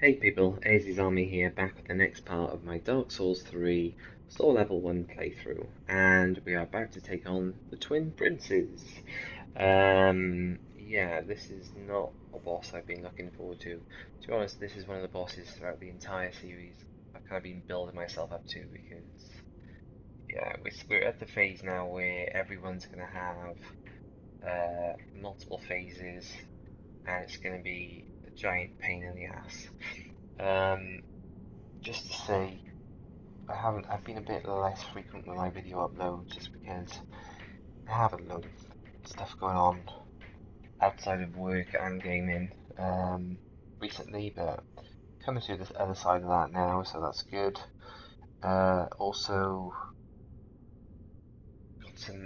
Hey people, AZ's Army here, back with the next part of my Dark Souls 3 Soul Level 1 playthrough, and we are about to take on the Twin Princes. Yeah, this is not a boss I've been looking forward to. To be honest, this is one of the bosses throughout the entire series I've kind of been building myself up to, because, yeah, we're at the phase now where everyone's going to have multiple phases, and it's going to be a giant pain in the ass. Just to say, I've been a bit less frequent with my video uploads just because I have a load of stuff going on outside of work and gaming recently, but coming through this other side of that now, so that's good. Also got some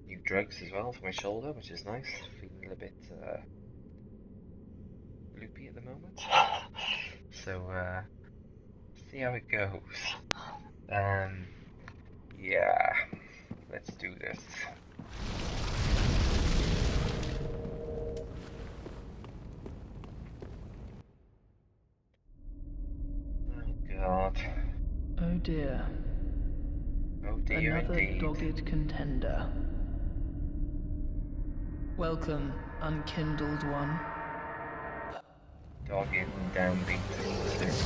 new drugs as well for my shoulder, which is nice. Feeling a bit loopy at the moment. So see how it goes. Yeah, let's do this. Oh God. Oh dear. Oh dear, Another indeed. dogged contender. Welcome, unkindled one. Dogged and downbeat. This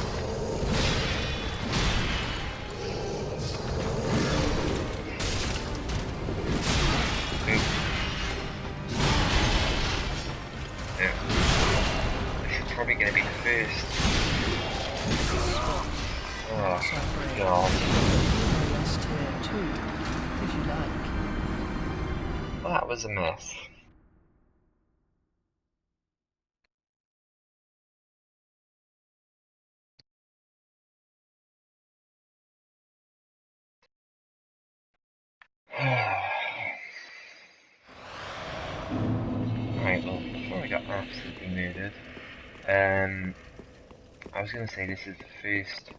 is probably going to be the first. Oh, God. Rest here too, if you like. That was a mess. Right, well, before I got absolutely murdered, I was going to say this is the first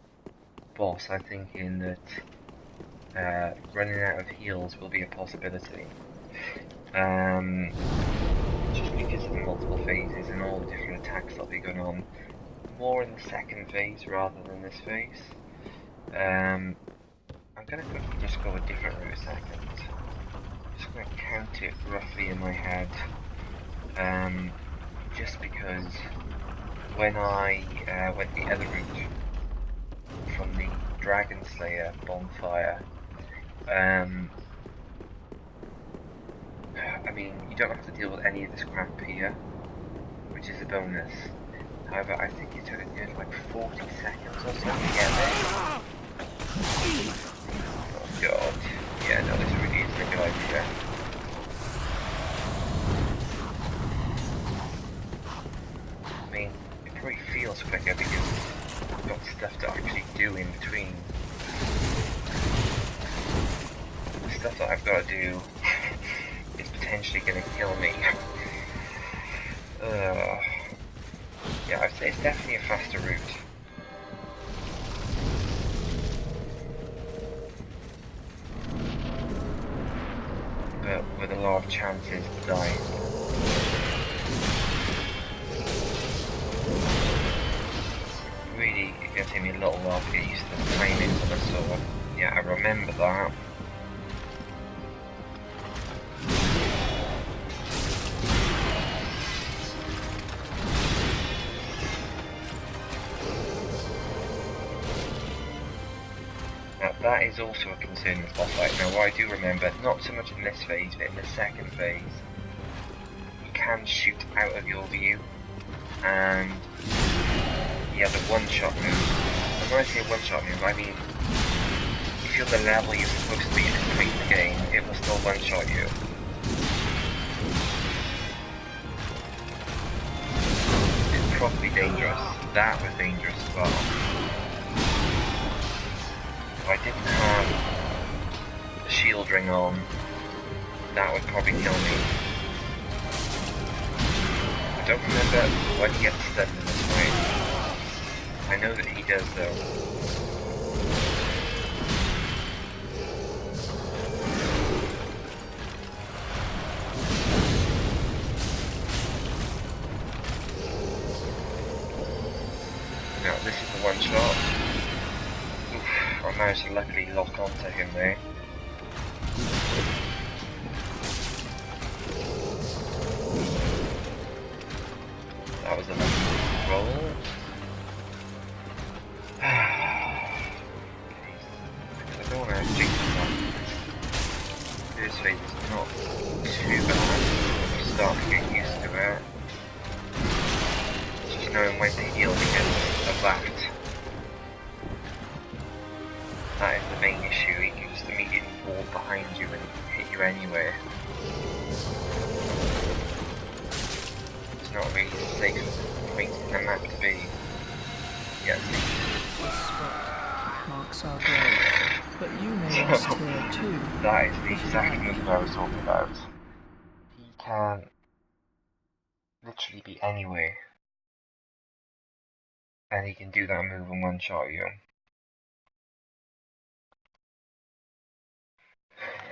boss I'm thinking that running out of heals will be a possibility. Just because of the multiple phases and all the different attacks that'll be going on. More in the second phase rather than this phase. I'm going to quickly just go a different route a second. Just going to count it roughly in my head. Just because when I went the other route from the Dragon Slayer bonfire, I mean, you don't have to deal with any of this crap here, which is a bonus. However, I think it took a good like 40 seconds or so to get there. Oh God. Yeah, no, this really isn't a good idea. I mean, it probably feels quicker because I've got stuff to actually do in between. The stuff that I've got to do is potentially going to kill me. Yeah, I'd say it's definitely a faster route. But with a lot of chances of dying. Really, it's going to take me a little while to get used to the timings of the sword. Yeah, I remember that. That is also a concern with boss fight. Now, what I do remember, not so much in this phase, but in the second phase, you can shoot out of your view, and yeah, the one-shot move. And when I say one-shot move, I mean, if you're the level you're supposed to be at this point in the game, it will still one-shot you. It's probably dangerous. That was dangerous as well. If I didn't have the shield ring on, that would probably kill me. I don't remember when he gets stunned in this fight. I know that he does though. No, this is the one shot. Oof, I managed to luckily lock onto him there. That was a lucky roll. I don't want to jinx that. This phase is not too bad. I'm starting to get used to it. Just knowing when to heal because of that. That is the main issue. He can just immediately walk behind you and hit you anywhere. It's not really a safe point in the map to be. Yes. Marks our grave, but you may rest here too. That is the exact move I was talking about. He can literally be anywhere. And he can do that move and one shot you.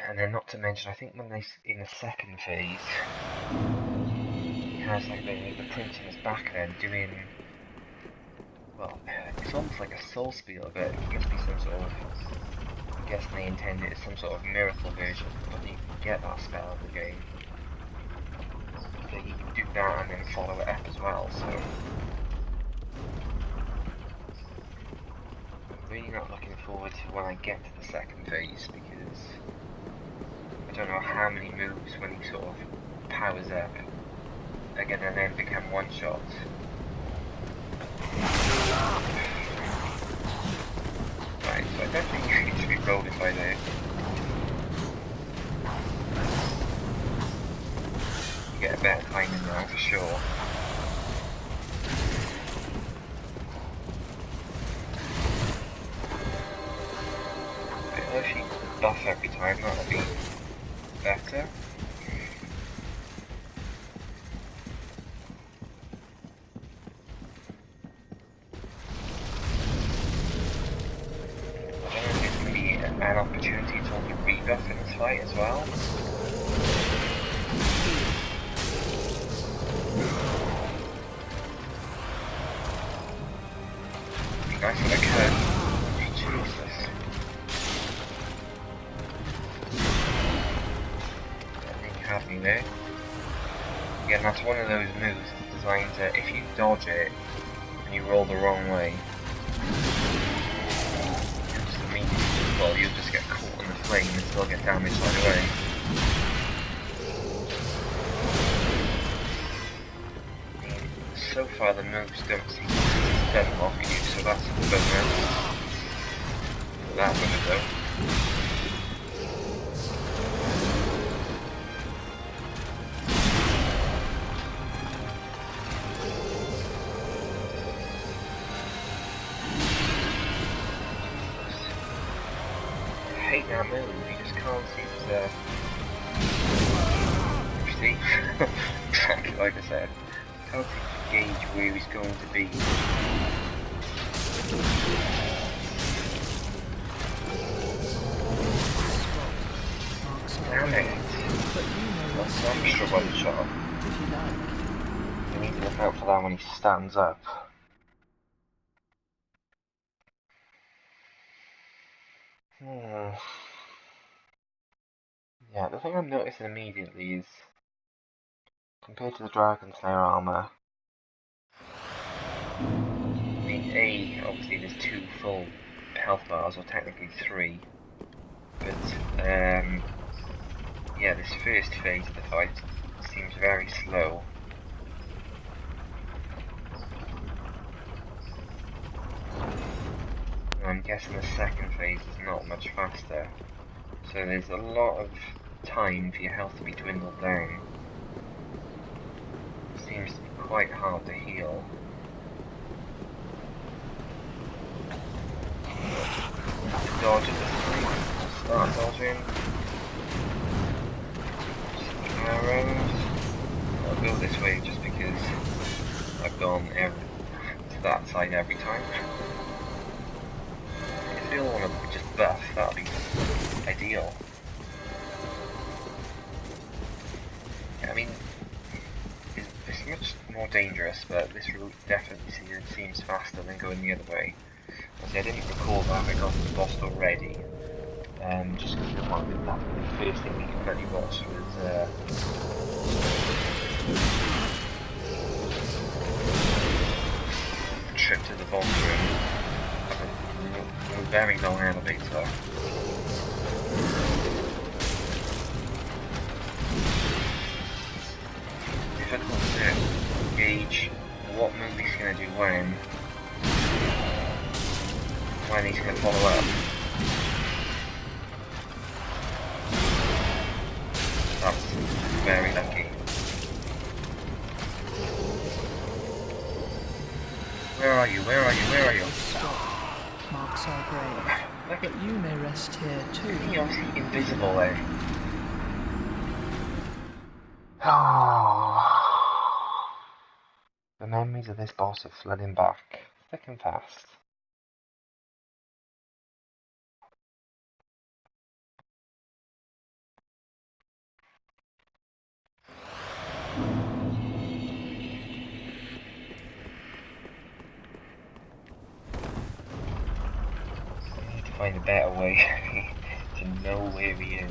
And then not to mention, I think when they in the second phase, he has like the print in his back then doing, well, it's almost like a soul spiel, but it must be some sort of, I guess they intended it as some sort of miracle version, but you can get that spell in the game. So he can do that and then follow it up as well, so I'm really not looking forward to when I get to the second phase, because I don't know how many moves when he sort of powers up are gonna then become one shots. Right, so I don't think you need to be rolling by there. You get a better timing now for sure. If you buff every time, that'll be better. I don't know if it's going to be an opportunity to only rebuff in this fight as well. You guys have a curse. Jesus. Have me there. Again, that's one of those moves designed to, if you dodge it and you roll the wrong way, you'll just immediately, well, you'll just get caught in the flame and still get damaged right away. So far the moves don't seem to stun off you, so that's a bonus. That one though. I hate that move, you just can't seem to see. Exactly like I said. Can't seem to gauge where he's going to be. Damn it. That's an extra one shot. You need to look out for that when he stands up. Yeah, the thing I'm noticing immediately is, compared to the Dragon Slayer armour, I mean, obviously there's 2 full health bars, or technically 3, but, yeah, this first phase of the fight seems very slow. I'm guessing the second phase is not much faster, so there's a lot of time for your health to be dwindled down. Seems to be quite hard to heal. Dodge at this point. Start dodging. Arrows. I'll go this way just because I've gone to that side every time. If you all want to just buff, that would be ideal. I mean, it's much more dangerous, but this route definitely seems faster than going the other way. Obviously, I didn't recall that I got the boss already. Just because I didn't want that to be the first thing the bloody boss was a trip to the boss room. A very long elevator. Difficult to gauge what move he's going to do when he's going to follow up. That's very lucky. Where are you? Where are you? Where are you? Marks our grave. Look at You may rest here too. He's obviously invisible there. Oh. The memories of this boss are flooding back, thick and fast. I need to find a better way to know where he is.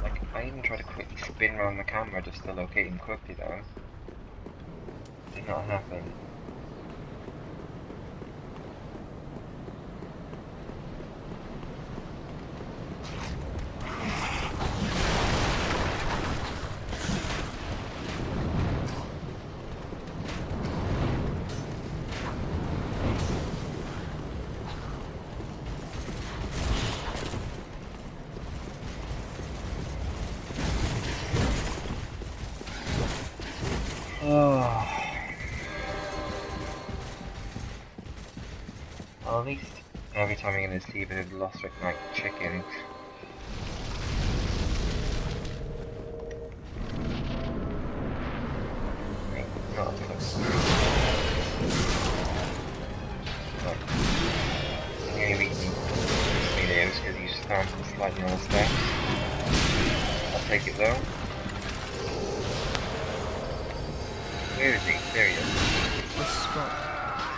Like, I even tried to quickly spin around the camera just to locate him quickly though. Did not happen. Oh. Well, at least every time I'm going to see a bit of lost like chicken. Wait, not close. Look. The only reason this video is because you stand slightly on the steps. I'll take it though. Where is he? There he is. This spot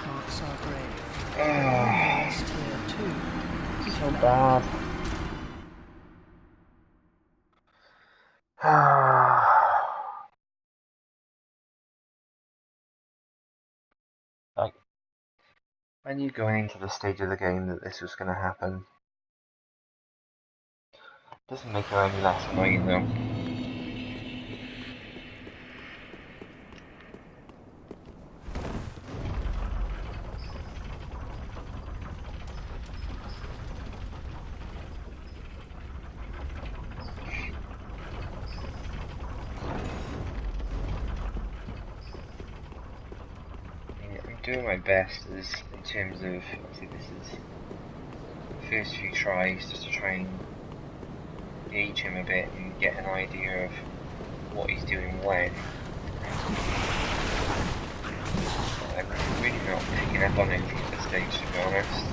marks our grave. Ah, Rest here too. so bad. Like, I knew going into the stage of the game that this was going to happen. Doesn't make her any less annoying though. Doing my best is in terms of, obviously this is the first few tries, just to try and gauge him a bit and get an idea of what he's doing when. I'm really not picking up on anything at this stage, to be honest.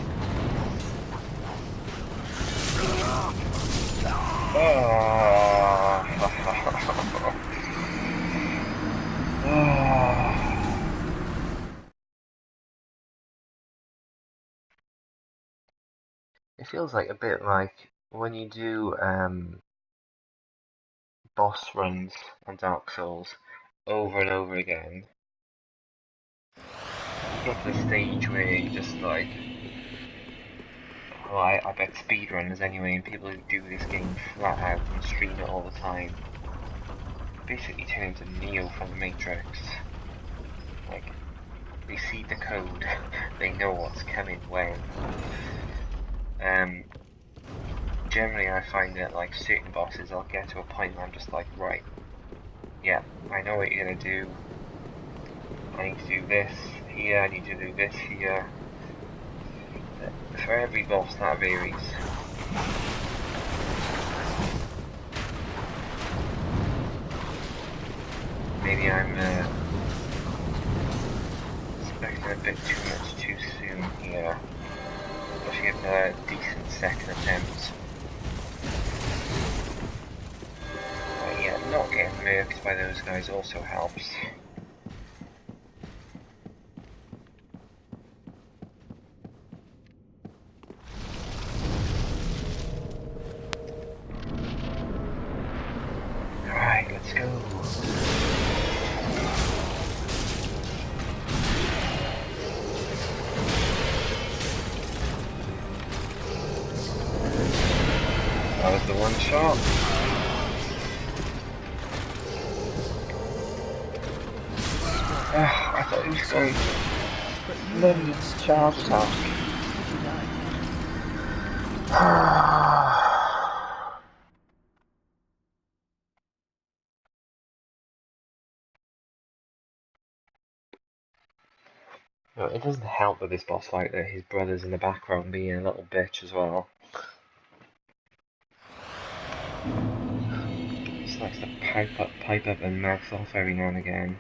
It feels like a bit like when you do boss runs on Dark Souls over and over again. You get to the stage where you just like, well, I bet speedrunners anyway, and people who do this game flat out and stream it all the time, basically turn into Neo from the Matrix. Like, they see the code, they know what's coming when. Generally I find that like certain bosses, I'll get to a point where I'm just like, right, yeah, I know what you're gonna do. I need to do this here, I need to do this here. For every boss that varies. Maybe I'm expecting a bit too much too soon here. I should give a decent second attempt. not getting murked by those guys also helps. Alright, let's go. That was the one shot. I thought he was going bloody charge attack. No, it doesn't help with this boss fight that his brother's in the background being a little bitch as well. He just likes to pipe up and mouth off every now and again.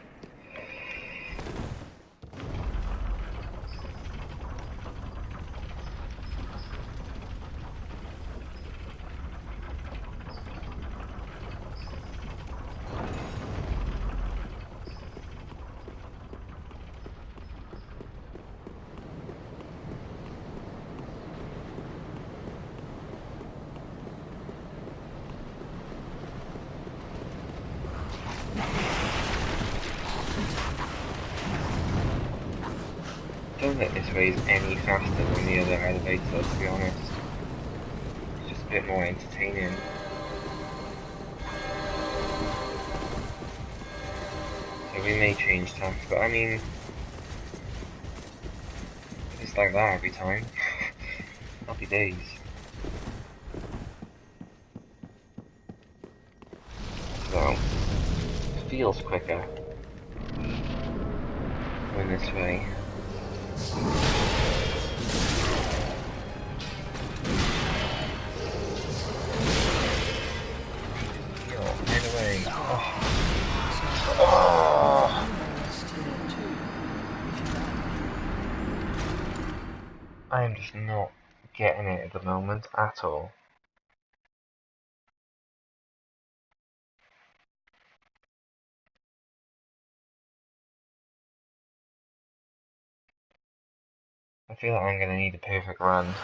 I don't think this way is any faster than the other elevator, to be honest. It's just a bit more entertaining. So we may change tack, but I mean, it's like that every time. Happy days. So, it feels quicker going this way. I am just not getting it at the moment at all. I feel like I'm going to need a perfect run.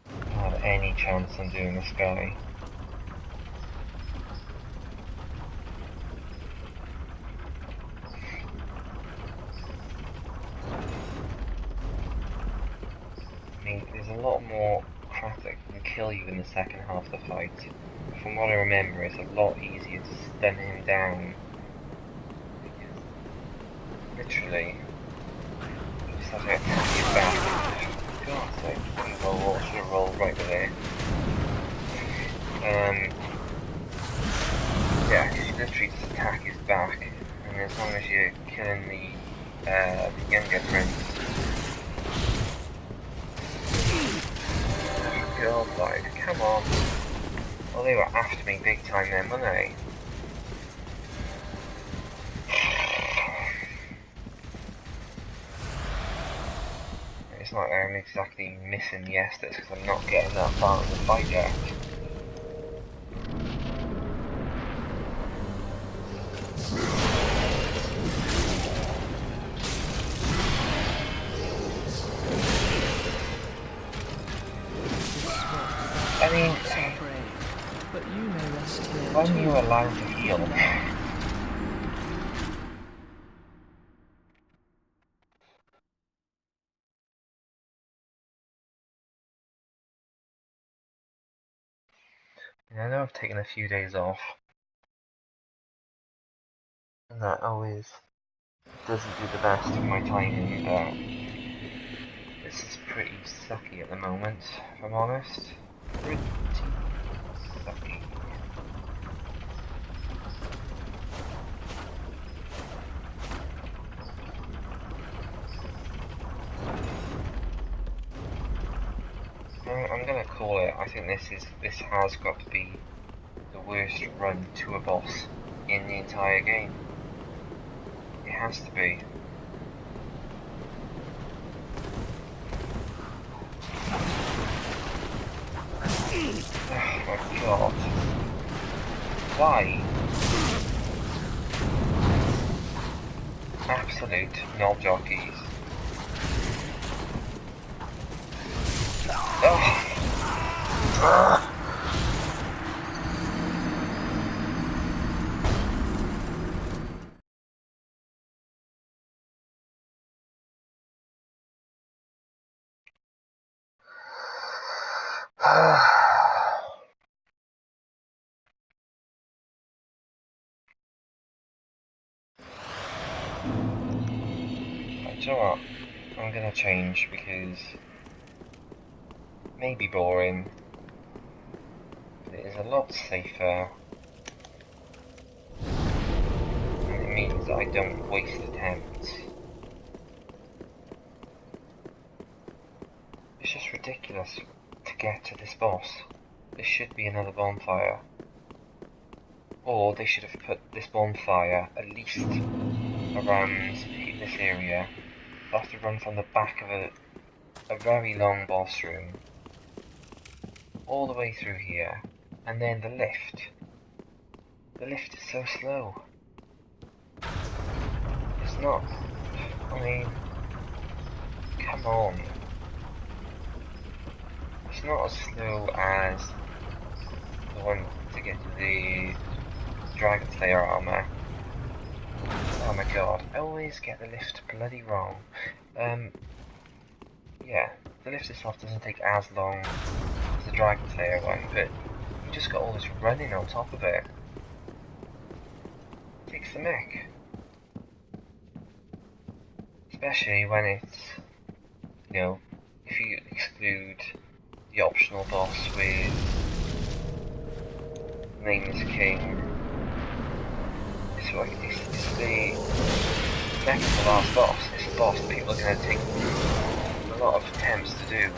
I don't have any chance on doing this guy. I mean, there's a lot more crap that can kill you in the second half of the fight. From what I remember, it's a lot easier to stun him down. Literally, you just have to attack his back. For God's sake, I should have rolled right there. Yeah, because you literally just attack his back, and as long as you're killing the younger prince. God, like, come on. Well, they were after me big time then, weren't they? It's not like I'm exactly missing the Estes because I'm not getting that far in the fight yet. I mean, when you allow to heal, I know I've taken a few days off, and that always doesn't do the best for my timing, but this is pretty sucky at the moment, if I'm honest. Pretty sucky. I'm gonna call it. I think this has got to be the worst run to a boss in the entire game. It has to be. Oh my god. Why? Absolute knob jockeys. Oh. Do you know what? I'm gonna change because it may be boring, but it is a lot safer, and it means that I don't waste attempts. It's just ridiculous to get to this boss. There should be another bonfire. Or they should have put this bonfire at least around in this area. I have to run from the back of a very long boss room all the way through here, and then the lift. The lift is so slow. It's not. I mean, come on. It's not as slow as the one to get to the Dragon Slayer armor. Oh my god, I always get the lift bloody wrong. Yeah, the lift itself doesn't take as long as the Dragon Slayer one, but you just got all this running on top of it. It takes the mech. Especially when it's, you know, if you exclude the optional boss with Nameless King. It's the mech of the last boss. It's the boss that people are going to take a lot of attempts to do.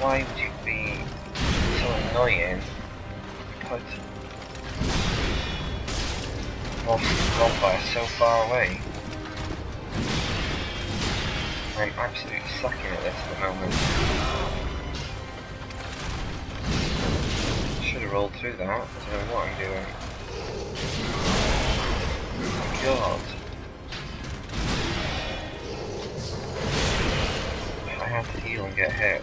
Why would you be so annoying to put bonfire so far away? I'm absolutely sucking at this at the moment. Should have rolled through that. I don't know what I'm doing. Oh my god. I have to heal and get hit.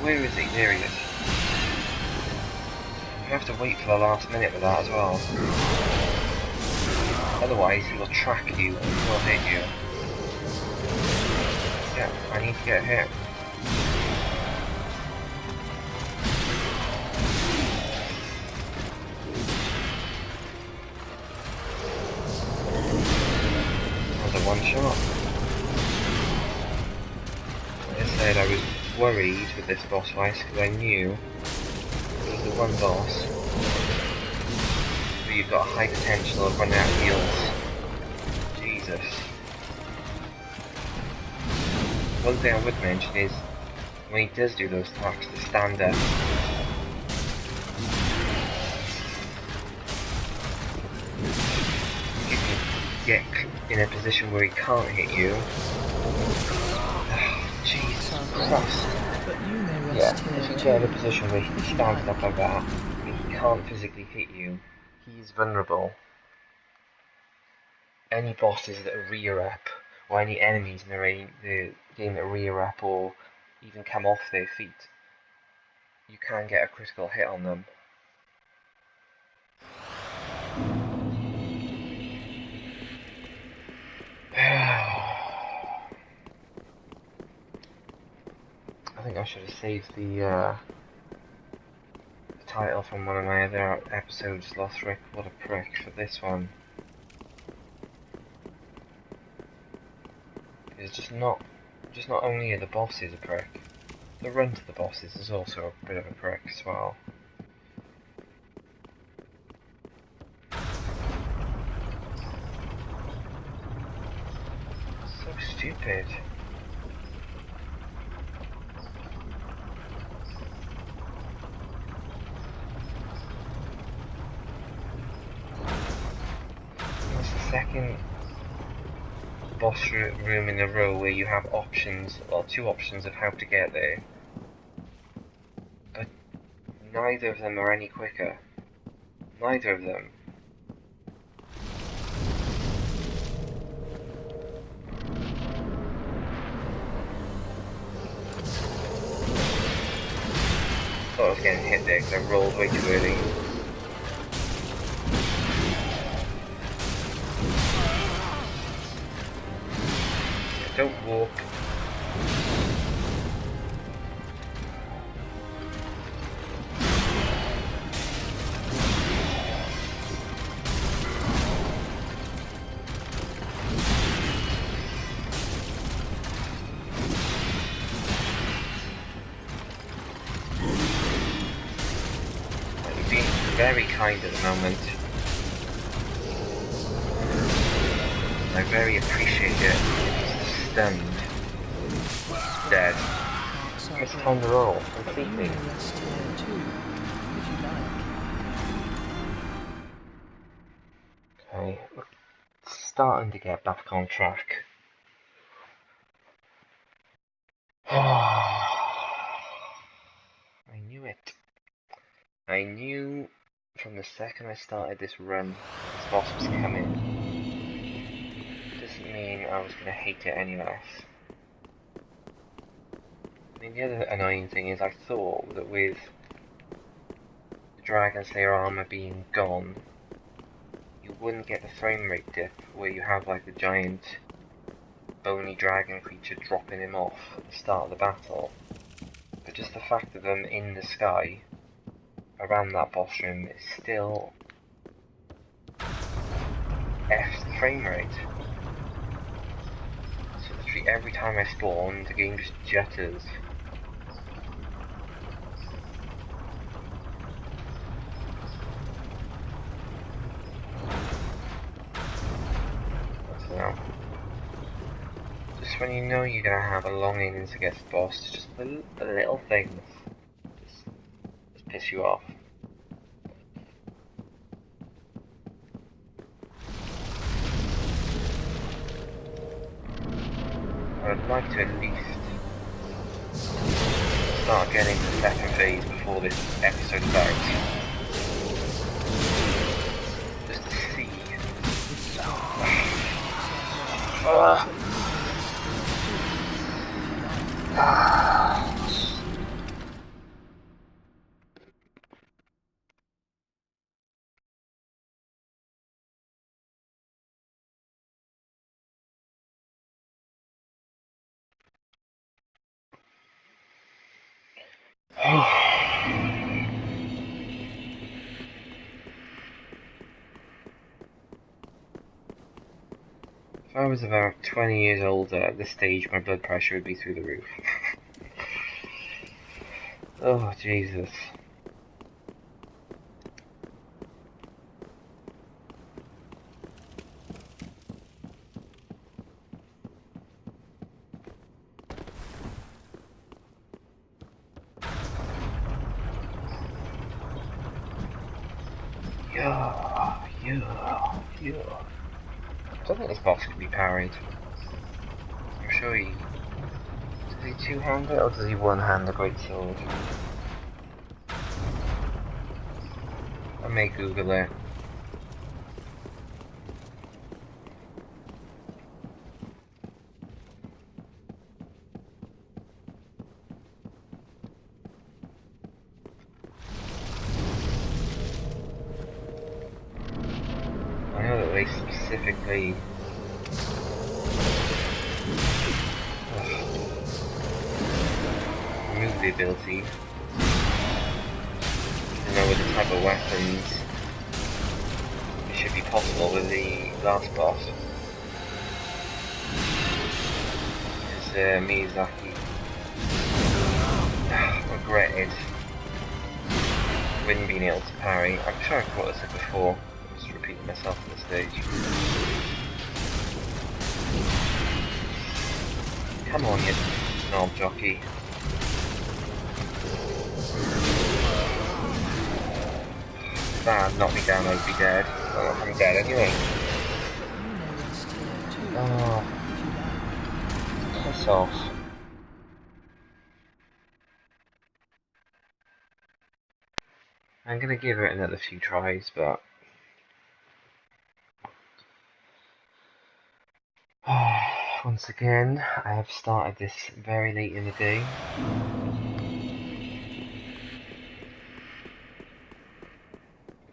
Where is he? There he is. You have to wait for the last minute with that as well. Otherwise he will track you and will hit you. Yeah, I need to get hit. That was a one shot. Like I said, I was worried with this boss fight because I knew it was the one boss where you've got a high potential of running out of heals. Jesus. One thing I would mention is when he does do those attacks, to stand up. You can get in a position where he can't hit you. Jesus Christ. But you may rest Yeah, here if you too, get in a position where he if you stands like. up like that, and he can't physically hit you, he's vulnerable. Any bosses that are rear up, or any enemies in the game that rear up or even come off their feet, you can get a critical hit on them. I think I should have saved the title from one of my other episodes, Lost Rick, what a prick, for this one. It's just not only are the bosses a prick, the run to the bosses is also a bit of a prick as well. So stupid. second boss room in a row where you have options, well, two options of how to get there, but neither of them are any quicker. Neither of them. I thought I was getting hit there because I rolled way too early. Don't walk. You're being very kind at the moment. I very appreciate it. Stunned. Dead. It's time to roll. Completely. Okay. Starting to get back on track. I knew it. I knew from the second I started this run, this boss was coming. Doesn't mean I was going to hate it any less. I mean, the other annoying thing is I thought that with the Dragon Slayer armor being gone, you wouldn't get the frame rate dip where you have like the giant bony dragon creature dropping him off at the start of the battle. But just the fact of them in the sky around that boss room is still F's the frame rate. So literally every time I spawn, the game just jutters. So, just when you know you're gonna have a long innings against the boss, just the little things just piss you off. I would like to at least start getting to the second phase before this episode is out. Just to see. If I was about 20 years older at this stage, my blood pressure would be through the roof. Oh, Jesus. Yeah. I don't think this boss can be parried. I'm sure he... Does he two-hand it, or does he one-hand the great sword? I may Google it. I know that they specifically... remove the ability. You know, with the type of weapons, it should be possible with the last boss. It's Miyazaki regretted when being able to parry. I'm sure I've got this before. I'm just repeating myself on the stage. Come on, you knob jockey. If that knocked me down, I'd be dead. Well, I'm dead anyway. Oh, if you like. piss off. I'm gonna give it another few tries, but once again, I have started this very late in the day.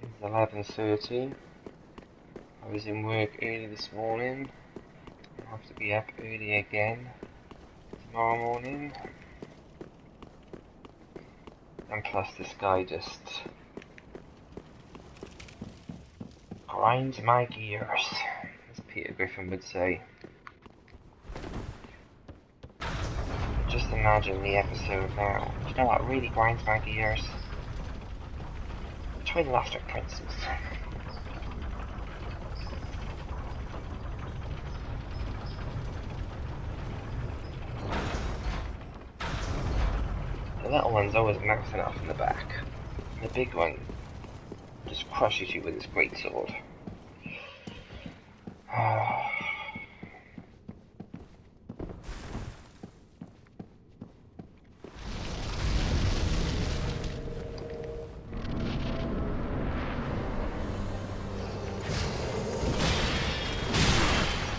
It's 11:30. I was in work early this morning. I have to be up early again tomorrow morning. And plus this guy just grinds my gears, as Peter Griffin would say. Just imagine the episode now. Do you know what really grinds my gears? Twin Laughter Princes. The little one's always mouthing off in the back. And the big one just crushes you with his great sword.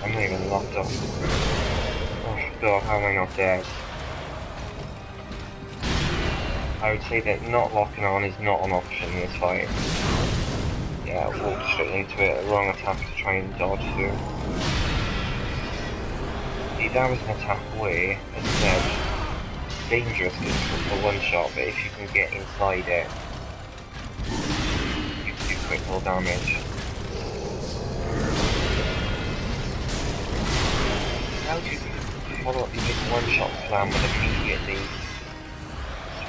I'm not even locked up. Oh god, how am I not dead? I would say that not locking on is not an option in this fight. Yeah, I walked straight into it, wrong attack to try and dodge through. See, that was an attack where, as I said, it's dangerous because it's a one shot, but if you can get inside it, you can do critical damage. How do you follow up your big one shot slam with immediately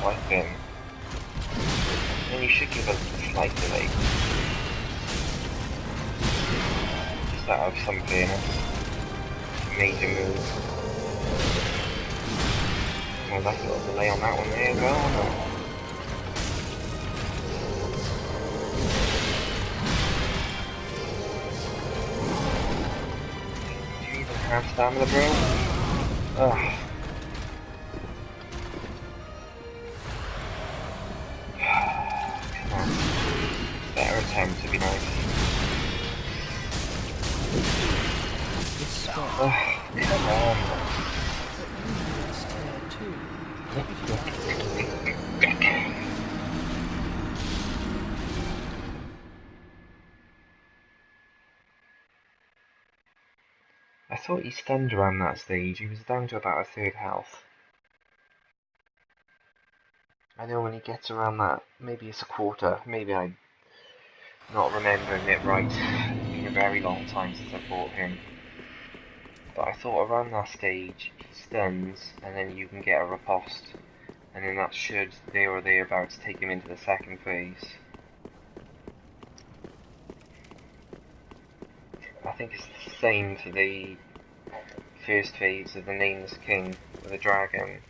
swiping? Then you should give a slight delay. Just out of some fairness. Major move. Well, that's a little delay on that one there as well. Do you even have stamina, bro? Ugh. Come on. Better attempt to be nice. This spot. Come on. It's tier 2, if you like. I thought he stunned around that stage. He was down to about a third health. I know when he gets around that, maybe it's a quarter. Maybe I'm not remembering it right. It's been a very long time since I fought him. But I thought around that stage, he stuns, and then you can get a riposte. And then that should, there or thereabouts, take him into the second phase. I think it's the same for the first phase of the Nameless King with the dragon.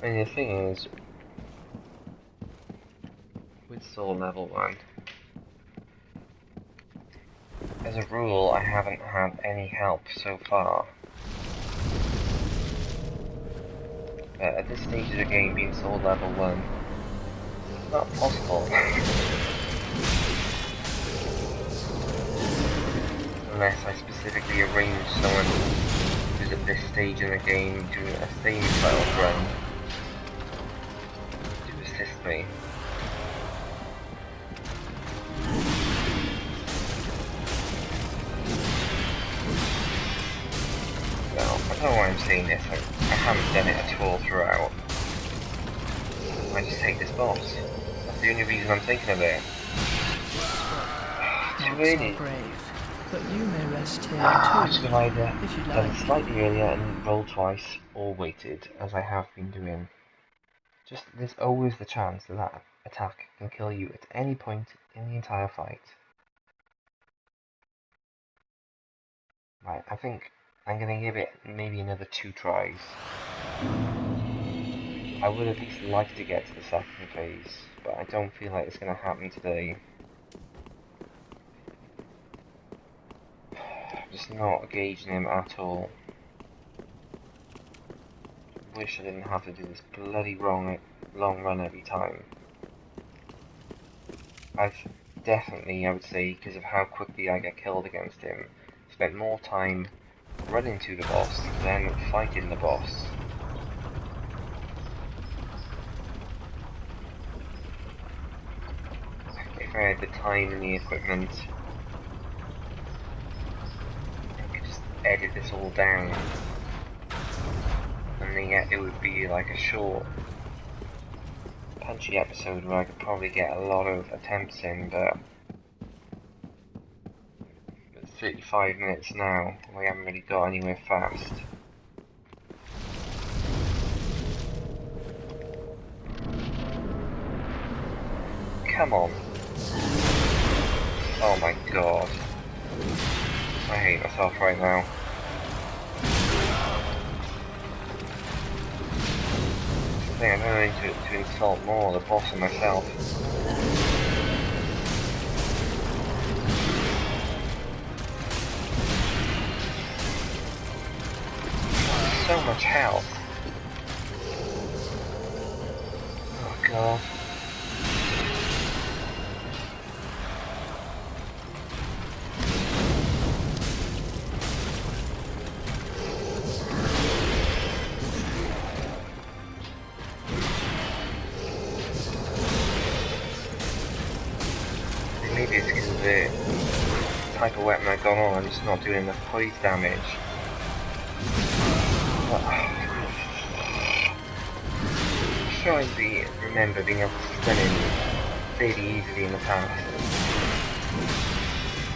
And the thing is, with sword level 1, as a rule I haven't had any help so far. But at this stage of the game, being sword level 1, it's not possible. Unless I specifically arrange someone who's at this stage in the game doing a same style run to assist me. Well, I don't know why I'm saying this, I haven't done it at all throughout. I just hate this boss. That's the only reason I'm thinking of it. Too early. Brave. but you may rest here I too, should have either if you done like. it slightly earlier and rolled twice, or waited, as I have been doing. Just, there's always the chance that that attack can kill you at any point in the entire fight. Right, I think I'm going to give it maybe another 2 tries. I would at least like to get to the second phase, but I don't feel like it's going to happen today. I'm just not gauging him at all. Wish I didn't have to do this bloody long run every time. I've definitely, I would say, because of how quickly I get killed against him, spent more time running to the boss than fighting the boss. If I had the time and the equipment, I could just edit this all down, and then it would be like a short, punchy episode where I could probably get a lot of attempts in, but 35 minutes now, we haven't really got anywhere fast. Come on. Oh my god. I hate myself right now. I think I'm going to insult more the boss and myself. So much health. Oh god. Maybe it's because of the type of weapon I've gone on, I'm just not doing enough poise damage. I'm sure I remember being able to stun him fairly easily in the past.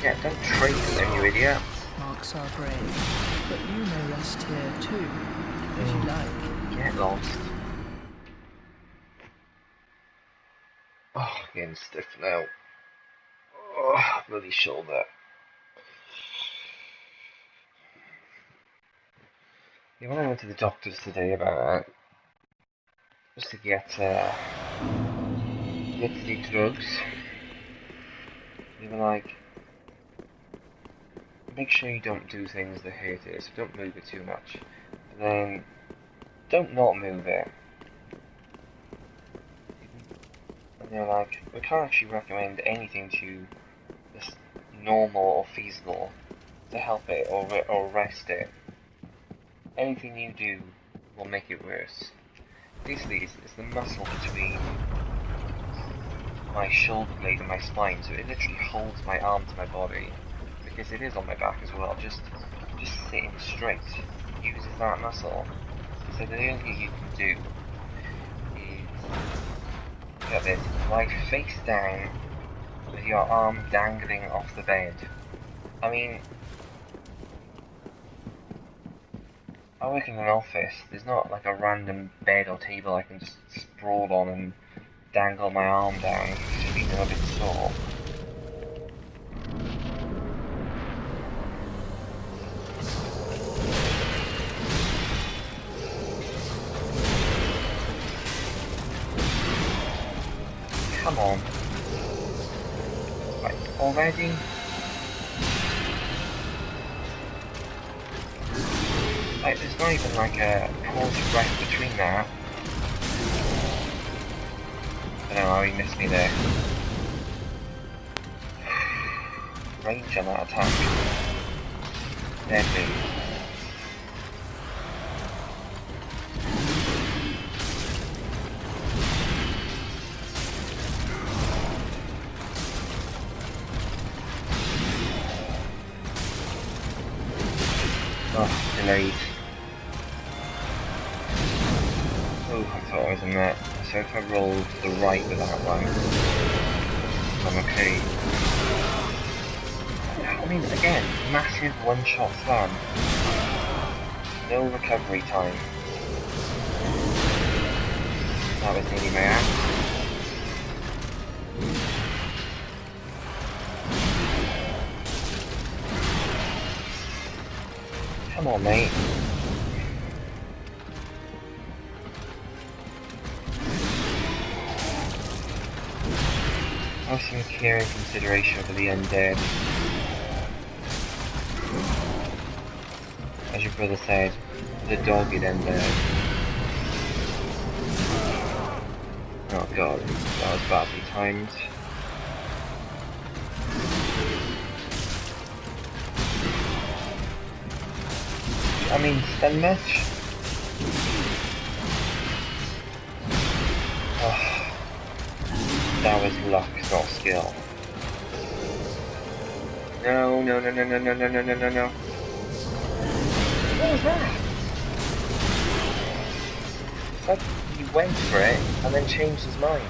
Yeah, don't trade them, you idiot. Marks are brave, but you may rest here too, if you like. Get lost. Oh, getting stiff now. Oh, bloody shoulder. Yeah, when I went to the doctors today about it, just to get the drugs, they were like, make sure you don't do things that hurt it, so don't move it too much. But then, don't not move it. And they're like, we can't actually recommend anything to this normal or feasible to help it or rest it. Anything you do will make it worse. Basically, it's the muscle between my shoulder blade and my spine, so it literally holds my arm to my body, because it is on my back as well. Just sitting straight uses that muscle. So the only thing you can do is get this, lie face down with your arm dangling off the bed. I mean, I work in an office, there's not like a random bed or table I can just sprawl on and dangle my arm down if it's feeling a bit sore. Come on. Right, already? Like, there's not even like a pause of breath between that. I don't know, he missed me there. Range on that attack. Deadly. Oh, delayed. Oh, I thought I was in that. So if I roll to the right with that one, I'm okay. I mean, again, massive one-shot slam. No recovery time. That was nearly my ass. Come on, mate. Have some care and consideration for the undead. As your brother said, the dogged undead. Oh god, that was badly timed. I mean, stun match? Oh, that was luck, not skill. No, no, no, no, no, no, no, no, no, no, no. What was that? It's like he went for it and then changed his mind.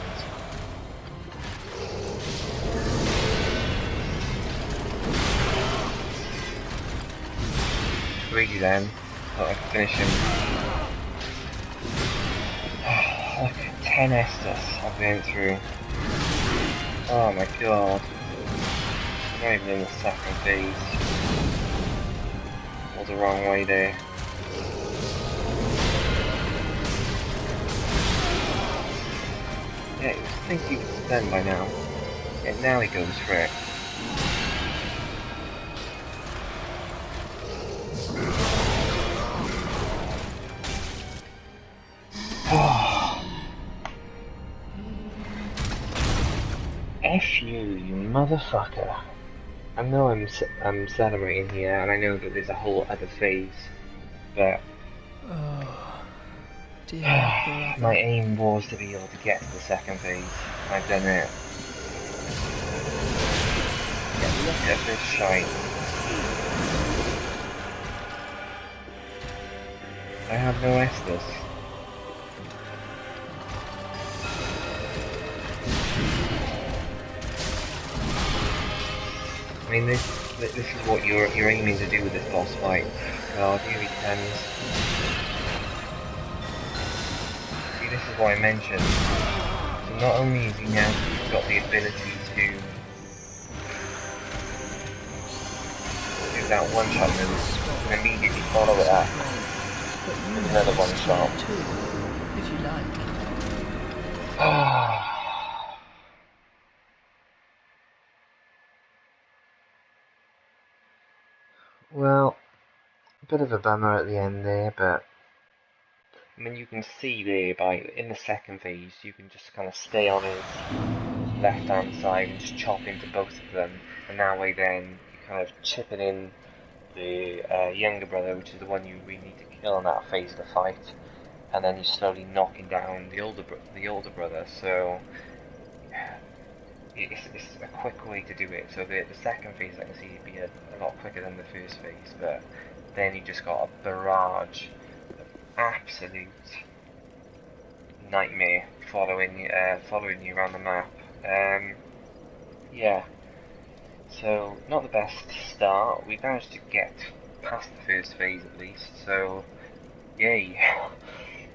Greedy then. Thought I could finish him. Look, 10 Estus I've been through. Oh my god. Not even in the second phase. Was the wrong way there. Yeah, you would think he would stun by now. And now he goes for it. F you motherfucker. I know I'm celebrating here, and I know that there's a whole other phase, but Oh, dear brother. my aim was to be able to get to the second phase. I've done it. Yeah, look at this shite. I have no Estus. I mean, this is what you're aiming to do with this boss fight. God, here he comes. See, this is what I mentioned. So not only has he now got the ability to do that one-shot move, and immediately follow it up with another one-shot. If you like. Ah. Well, a bit of a bummer at the end there, but I mean, you can see there in the second phase, you can just kind of stay on his left hand side and just chop into both of them, and that way then you kind of chipping in the younger brother, which is the one you really need to kill in that phase of the fight, and then you're slowly knocking down the older brother. So it's a quick way to do it. So the second phase, I can see, would be a lot quicker than the first phase, but then you just got a barrage of absolute nightmare following you around the map. Yeah. So not the best start. We managed to get past the first phase at least. So yay.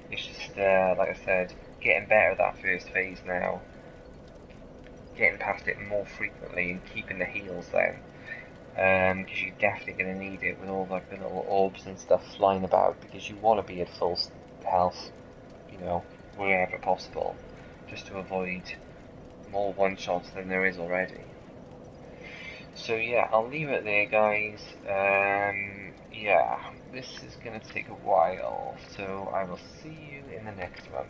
It's just like I said, getting better at that first phase now. Getting past it more frequently and keeping the heals then, because you're definitely going to need it with all like the little orbs and stuff flying about, because you want to be at full health, you know, wherever possible, just to avoid more one-shots than there is already. So yeah, I'll leave it there, guys. Yeah, this is going to take a while, so I will see you in the next one.